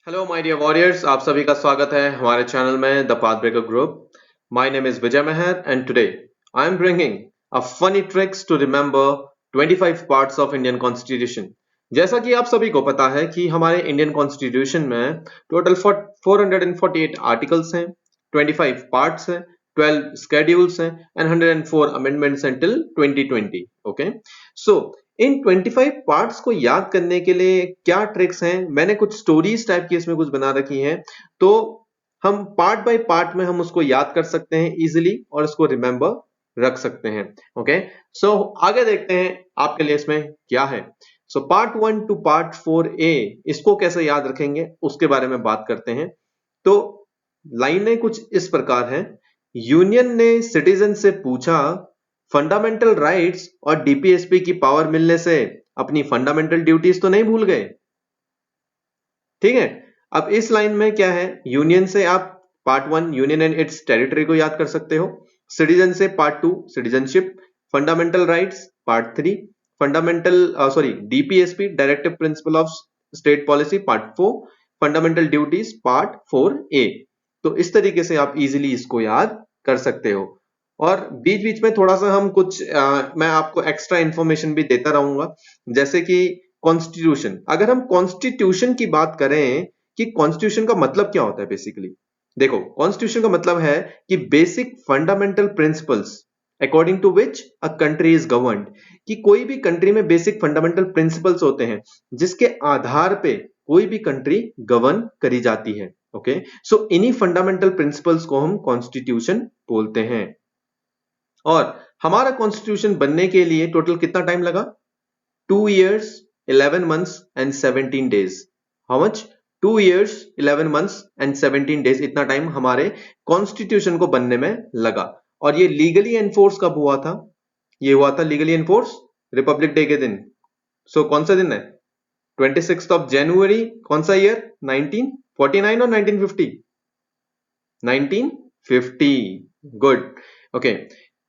Hello my dear warriors, आप सभी का स्वागत है हमारे चैनल में the path breaker group. My name is Vijay Mehar and today I am bringing a funny tricks to remember 25 parts of Indian constitution. जैसा कि आप सभी को पता है कि हमारे इंडियन कॉन्स्टिट्यूशन में टोटल 448 आर्टिकल्स हैं, 25 पार्ट्स हैं, 12 स्केड्यूल्स हैं एंड 104 अमेंडमेंट्स हैं till 2020। Okay, so in 25 parts को याद करने के लिए क्या ट्रिक्स हैं? मैंने कुछ स्टोरीज टाइप की इसमें कुछ बना रखी हैं, तो हम पार्ट बाय पार्ट में हम उसको याद कर सकते हैं इजीली और इसको रिमेंबर रख सकते हैं। ओके, सो आगे देखते हैं आपके लिए इसमें क्या है। So part 1 two part 4A इसको कैसे याद रखेंगे उसके बारे में बात करते हैं। तो लाइनें कुछ इस प्रकार हैं। यूनियन ने सिटीजन से पूछा, फंडामेंटल राइट्स और डीपीएसपी की पावर मिलने से अपनी फंडामेंटल ड्यूटीज तो नहीं भूल गए। ठीक है, अब इस लाइन में क्या है, यूनियन से आप part 1 union and it's territory को याद कर सकते हो, सिटीजन से part 2 citizenship, fundamental rights part 3 fundamental DPSP directive principle of state policy part 4 fundamental duties part 4A। तो इस तरीके से आप इजीली इसको याद कर सकते हो और बीच बीच में थोड़ा सा हम कुछ मैं आपको एक्स्ट्रा इंफॉर्मेशन भी देता रहूंगा, जैसे कि कॉन्स्टिट्यूशन। अगर हम कॉन्स्टिट्यूशन की बात करें कि कॉन्स्टिट्यूशन का मतलब क्या होता है, बेसिकली देखो, कॉन्स्टिट्यूशन का मतलब है कि basic fundamental principles according to which a country is governed, कि कोई भी कंट्री में बेसिक फंडामेंटल प्रिंसिपल्स होते हैं जिसके आधार पे कोई भी कंट्री गवर्न करी जाती है। ओके, सो इन्हीं फंडामेंटल प्रिंसिपल्स को हम कॉन्स्टिट्यूशन बोलते हैं। और हमारा कॉन्स्टिट्यूशन बनने के लिए टोटल कितना टाइम लगा? 2 years 11 months and 17 days। How much? 2 years 11 months and 17 days, इतना टाइम हमारे कॉन्स्टिट्यूशन को बनने में लगा। और ये लीगली एनफोर्स कब हुआ था? ये हुआ था लीगली एनफोर्स रिपब्लिक डे के दिन। सो कौन सा दिन है? 26 ऑफ जनवरी। कौन सा ईयर? 1949 और 1950? 1950। गुड। ओके,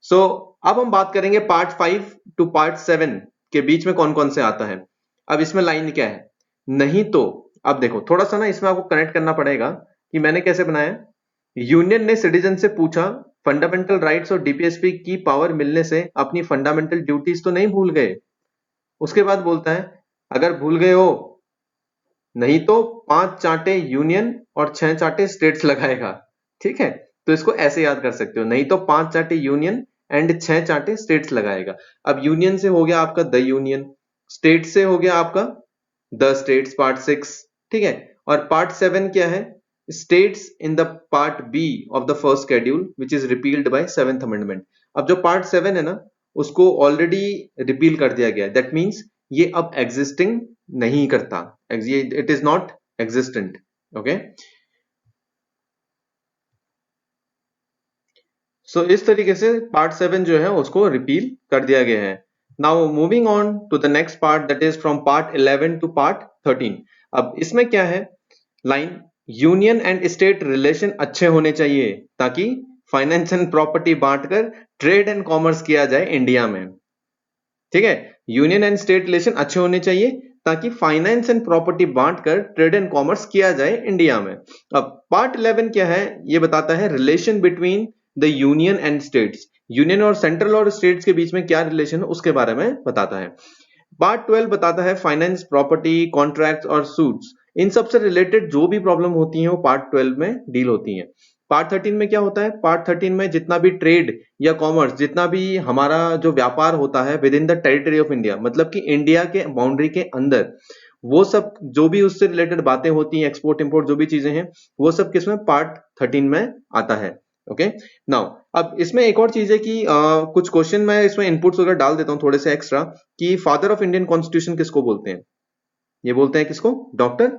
सो अब हम बात करेंगे पार्ट 5 टू पार्ट 7 के बीच में कौन कौन से आता है। अब इसमें लाइन क्या है? नहीं तो अब देखो, थोड़ा सा ना इसमें आपको कनेक्ट करना पड़ेगा कि मैंने कैसे बनाया। यूनियन ने सिटीजन से पूछा, फंडामेंटल राइट्स और डीपीएसपी की पावर मिलने से अपनी फंडामेंटल ड्यूटीज तो नहीं भूल गए। उसके बाद बोलता है, अगर भूल गए हो नहीं तो 5 चांटे यूनियन और 6 चांटे स्टेट्स लगाएगा। ठीक है, तो इसको ऐसे याद कर सकते हो, नहीं तो 5 चांटे यूनियन एंड 6 चांटे स्टेट्स लगाएगा। अब यूनियन से हो गया आपका द यूनियन, स्टेट से हो गया आपका द स्टेट्स पार्ट 6। ठीक है, और पार्ट 7 क्या है? States in the part B of the first schedule which is repealed by 7th amendment. अब जो पार्ट 7 है ना, उसको ऑलरेडी रिपील कर दिया गया है। दैट मीन्स ये अब एग्जिस्टिंग नहीं करता, it is not existent. Okay, so इस तरीके से पार्ट 7 जो है उसको रिपील कर दिया गया है। Now moving on to the next part, that is from part 11 to part 13। अब इसमें क्या है line? Union and state relation अच्छे होने चाहिए ताकि फाइनेंस एंड प्रॉपर्टी बांटकर ट्रेड एंड कॉमर्स किया जाए इंडिया में। ठीक है, यूनियन एंड स्टेट रिलेशन अच्छे होने चाहिए ताकि फाइनेंस एंड प्रॉपर्टी बांटकर ट्रेड एंड कॉमर्स किया जाए इंडिया में। अब पार्ट 11 क्या है? ये बताता है relation between the union and states, union और सेंट्रल और स्टेट्स के बीच में क्या रिलेशन है उसके बारे में बताता है। पार्ट 12 बताता है फाइनेंस, प्रॉपर्टी, कॉन्ट्रैक्ट्स और सूट्स, इन सब से रिलेटेड जो भी प्रॉब्लम होती है वो पार्ट 12 में डील होती है। पार्ट 13 में क्या होता है? पार्ट 13 में जितना भी ट्रेड या कॉमर्स, जितना भी हमारा जो व्यापार होता है with in the territory of India, मतलब कि इंडिया के बाउंड्री के अंदर, वो सब जो भी उससे रिलेटेड बातें होती हैं, एक्सपोर्ट इंपोर्ट जो भी चीजें हैं, वो सब किसमें? पार्ट 13 में आता है। ओके, नाउ अब इसमें एक और चीज है कि कुछ क्वेश्चन मैं इसमें इनपुट्स वगैरह डाल देता हूं थोड़े से एक्स्ट्रा, कि फादर ऑफ इंडियन कॉन्स्टिट्यूशन किसको बोलते हैं? ये बोलते हैं किसको? Doctor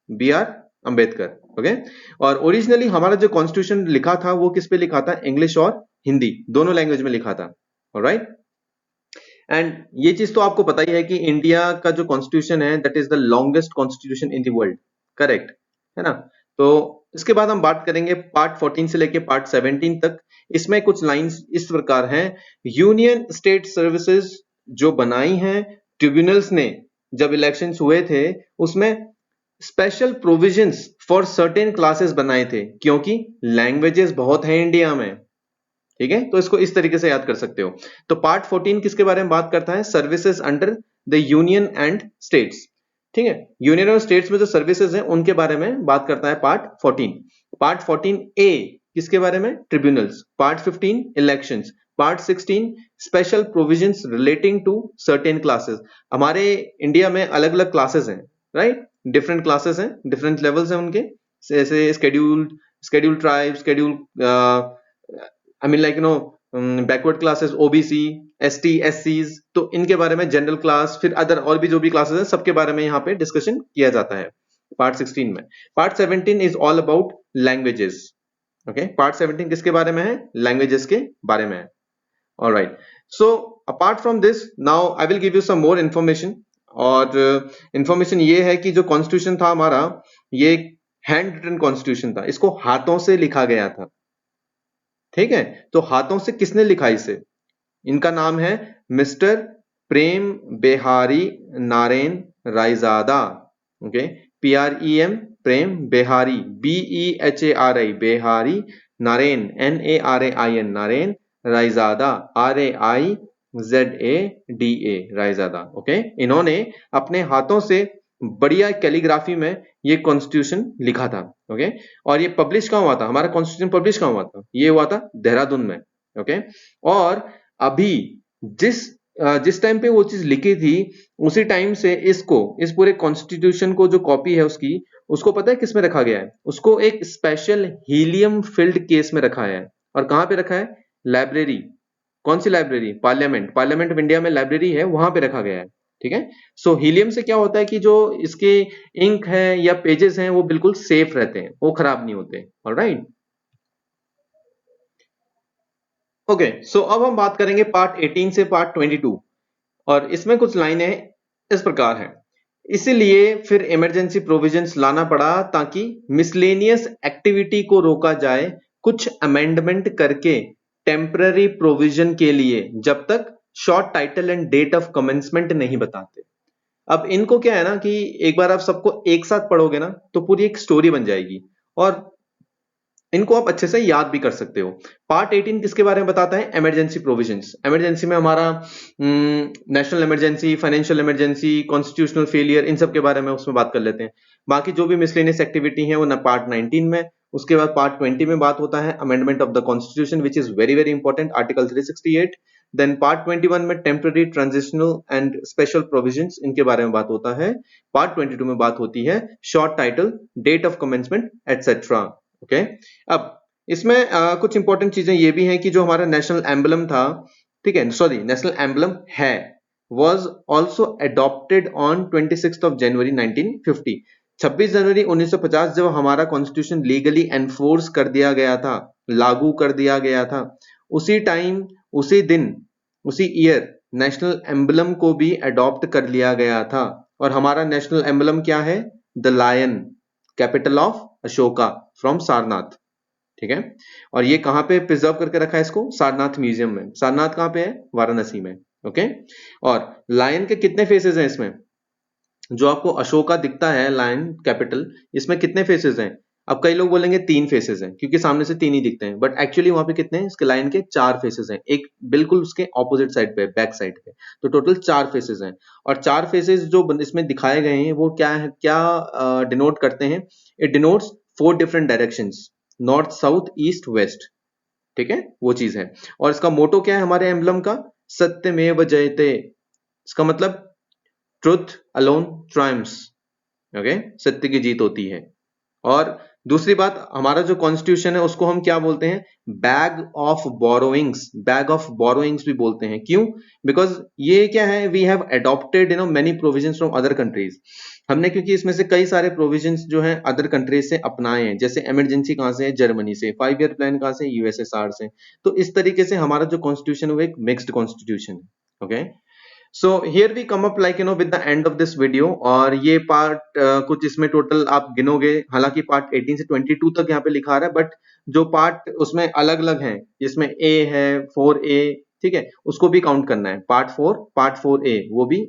B.R. अंबेडकर। ओके, और ओरिजिनली हमारा जो कॉन्स्टिट्यूशन लिखा था वो किस पे लिखा था? इंग्लिश और हिंदी दोनों लैंग्वेज में लिखा था। ऑलराइट, एंड ये चीज तो आपको पता ही है कि इंडिया का जो कॉन्स्टिट्यूशन है that is the longest constitution in the world. Correct है ना? तो इसके बाद हम बात करेंगे पार्ट 14 से लेके पार्ट 17 तक। इसमें कुछ लाइंस इस प्रकार हैं। यूनियन स्टेट सर्विसेज जो बनाई हैं ट्रिब्यूनल्स ने, जब इलेक्शंस हुए थे उसमें special provisions for certain classes बनाए थे, क्योंकि लैंग्वेजेस बहुत हैं इंडिया में। ठीक है, तो इसको इस तरीके से याद कर सकते हो। तो पार्ट 14 किसके बारे में बात करता है? Services under the union and states. ठीक है, यूनियन और स्टेट्स में जो सर्विसेज हैं उनके बारे में बात करता है पार्ट 14। पार्ट 14 ए किसके बारे में? Tribunals. Part 15 elections. Part 16 special provisions relating to certain classes. हमारे इंडिया में अलग अलग क्लासेस हैं, राइट? डिफरेंट क्लासेस हैं, डिफरेंट लेवल्स हैं उनके, जैसे scheduled tribe, scheduled I mean like backward classes, OBC, ST, एससीज। तो इनके बारे में जनरल क्लास, फिर अदर और भी जो भी क्लासेस हैं सबके बारे में यहाँ पे डिस्कशन किया जाता है पार्ट 16 में। Part 17 is all about languages. Okay, part 17 किसके बारे में है? लैंग्वेजेस के बारे में है। Alright, so apart from this now I will give you some more information. और इंफॉर्मेशन ये है कि जो कॉन्स्टिट्यूशन था हमारा, ये हैंड रिटन कॉन्स्टिट्यूशन था, इसको हाथों से लिखा गया था। ठीक है, तो हाथों से किसने लिखा इसे? इनका नाम है mister Prem Behari Narain Raizada. Okay, PREM, Prem Behari, BEHARI Behari, Narain NARAIN Narain, Raizada RAIZADA Raizada. Okay, इन्होंने अपने हाथों से बढ़िया कैलीग्राफी में ये कॉन्स्टिट्यूशन लिखा था। ओके, और ये पब्लिश कहाँ हुआ था? हमारा कॉन्स्टिट्यूशन पब्लिश कहाँ हुआ था? ये हुआ था देहरादून में। ओके, और अभी जिस जिस टाइम पे वो चीज लिखी थी, उसी टाइम से इसको, इस पूरे कॉन्स्टिट्यूशन को जो कॉपी है उसकी, उसको पता है किस में रखा गया है? उसको एक स्पेशल हीलियम फिल्ड केस में रखा है। और कहां पे रखा है? लाइब्रेरी। कौन सी लाइब्रेरी? पार्लियामेंट ऑफ इंडिया में लाइब्रेरी है, वहां पे रखा गया है। ठीक है, सो हीलियम से क्या होता है कि जो इसके इंक है या पेजेस हैं वो बिल्कुल सेफ रहते हैं, वो खराब नहीं होते। ऑलराइट, ओके, सो अब हम बात करेंगे पार्ट 18 से पार्ट 22। और इसमें कुछ लाइनें इस प्रकार हैं: इसलिए फिर इमरजेंसी प्रोविजंस लाना पड़ा ताकि मिसलेनियस एक्टिविटी को रोका जाए, कुछ अमेंडमेंट करके टेम्पररी प्रोविजन के लिए, जब तक short title and date of commencement नहीं बताते। अब इनको क्या है ना कि एक बार आप सबको एक साथ पढ़ोगे ना तो पूरी एक स्टोरी बन जाएगी, और इनको आप अच्छे से याद भी कर सकते हो। पार्ट 18 किसके बारे में बताता है? Emergency provisions. इमरजेंसी में हमारा national emergency, financial emergency, constitutional failure, इन सब के बारे में उसमें बात कर लेते हैं। बाकी जो भी मिसलेनियस एक्टिविटी है वो ना पार्ट 19 में। उसके बाद पार्ट 20 में बात होता है amendment of the constitution, which is very very important, article 368। Then part 21 में temporary, transitional and special provisions, इनके बारे में बात होता है। पार्ट 22 में बात होती है short title, date of commencement etcetera. Okay, अब इसमें कुछ इंपॉर्टेंट चीजें ये भी हैं कि जो हमारा नेशनल एम्बलम था, ठीक है, सॉरी, नेशनल एम्बलम है, was also adopted on 26th of January 1950। 26 जनवरी 1950 जब हमारा कॉन्स्टिट्यूशन लीगली एनफोर्स कर दिया गया था, लागू कर दिया गया था, उसी टाइम, उसी दिन, उसी ईयर नेशनल एम्बलम को भी अडॉप्ट कर लिया गया था। और हमारा नेशनल एम्बलम क्या है? The lion, capital of Ashoka, from Sarnath. ठीक है, और ये कहां पे प्रिजर्व करके रखा है इसको? सारनाथ म्यूजियम में। सारनाथ कहां पे है? वाराणसी में। ओके, और लायन के कितने फेसेस हैं इसमें? जो आपको अशोका दिखता है लायन कैपिटल, इसमें कितने फेसेस हैं? अब कई लोग बोलेंगे 3 फेसेस हैं, क्योंकि सामने से 3 ही दिखते हैं, बट एक्चुअली वहां पे कितने हैं? इसके लायन के 4 फेसेस हैं, एक बिल्कुल उसके ऑपोजिट साइड पे, बैक साइड पे। तो टोटल 4 फेसेस हैं। और 4 फेसेस जो इसमें दिखाए गए हैं वो क्या है, क्या डिनोट करते हैं? It denotes 4 different directions, north, south, east, west. ठीक है, वो चीज है। और इसका मोटो क्या है हमारे एम्बलम का? सत्यमेव जयते। इसका मतलब ट्रुथ अलोन ट्रायम्फ्स। ओके, सत्य की जीत होती है। और दूसरी बात, हमारा जो कॉन्स्टिट्यूशन है उसको हम क्या बोलते हैं? Bag of borrowings. Bag of borrowings भी बोलते हैं। क्यों? बिकॉज ये क्या है, we have adopted many provisions from other countries. हमने, क्योंकि इसमें से कई सारे प्रोविजंस जो हैं अदर कंट्रीज से अपनाए हैं। जैसे इमरजेंसी कहां से है? जर्मनी से। 5 ईयर प्लान कहां से? यूएसएसआर से। तो इस तरीके से हमारा जो कॉन्स्टिट्यूशन है वो एक मिक्स्ड कॉन्स्टिट्यूशन है। Okay, so here we come up like with the end of this video. और ये पार्ट कुछ इसमें टोटल आप गिनोगे, हालांकि पार्ट 18 से 22 तक यहाँ पे लिखा रहा है, बट जो पार्ट उसमें अलग अलग हैं, जिसमें ए है, 4A, ठीक है, उसको भी काउंट करना है। पार्ट 4, पार्ट 4A, वो भी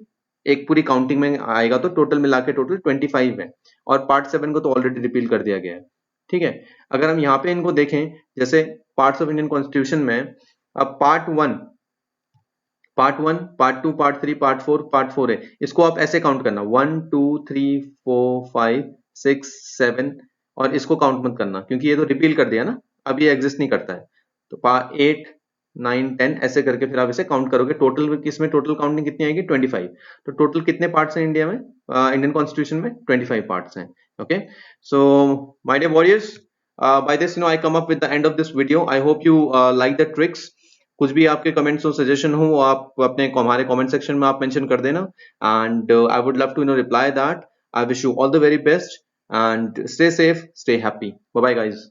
एक पूरी काउंटिंग में आएगा तो टोटल मिला के टोटल 25 है, और पार्ट 7 को तो ऑलरेडी रिपील कर दिया गया है। ठीक है, अगर हम यहाँ पे इनको देखें, जैसे पार्ट्स ऑफ इंडियन कॉन्स्टिट्यूशन में, अब पार्ट 1, पार्ट 2, पार्ट 3, पार्ट 4 है, इसको आप ऐसे काउंट करना 1 2 3 4 5 6 7, और इसको काउंट मत करना क्योंकि ये तो रिपील कर दिया ना, अब ये एग्जिस्ट नहीं करता है। तो 8 9 10 ऐसे करके फिर आप इसे काउंट करोगे, टोटल किसमें टोटल काउंटिंग कितनी आएगी 25। तो टोटल कितने पार्ट्स हैं इंडिया में, इंडियन कॉन्स्टिट्यूशन में 25 पार्ट्स हैं। Okay, so my dear warriors, by this I come up with the end of this video. I hope you like the tricks. कुछ भी आपके कमेंट्स हो, सजेशन हो, वो आप अपने हमारे कमेंट सेक्शन में आप मेंशन कर देना, and I would love to reply that. I wish you all the very best and stay safe, stay happy. Bye bye guys.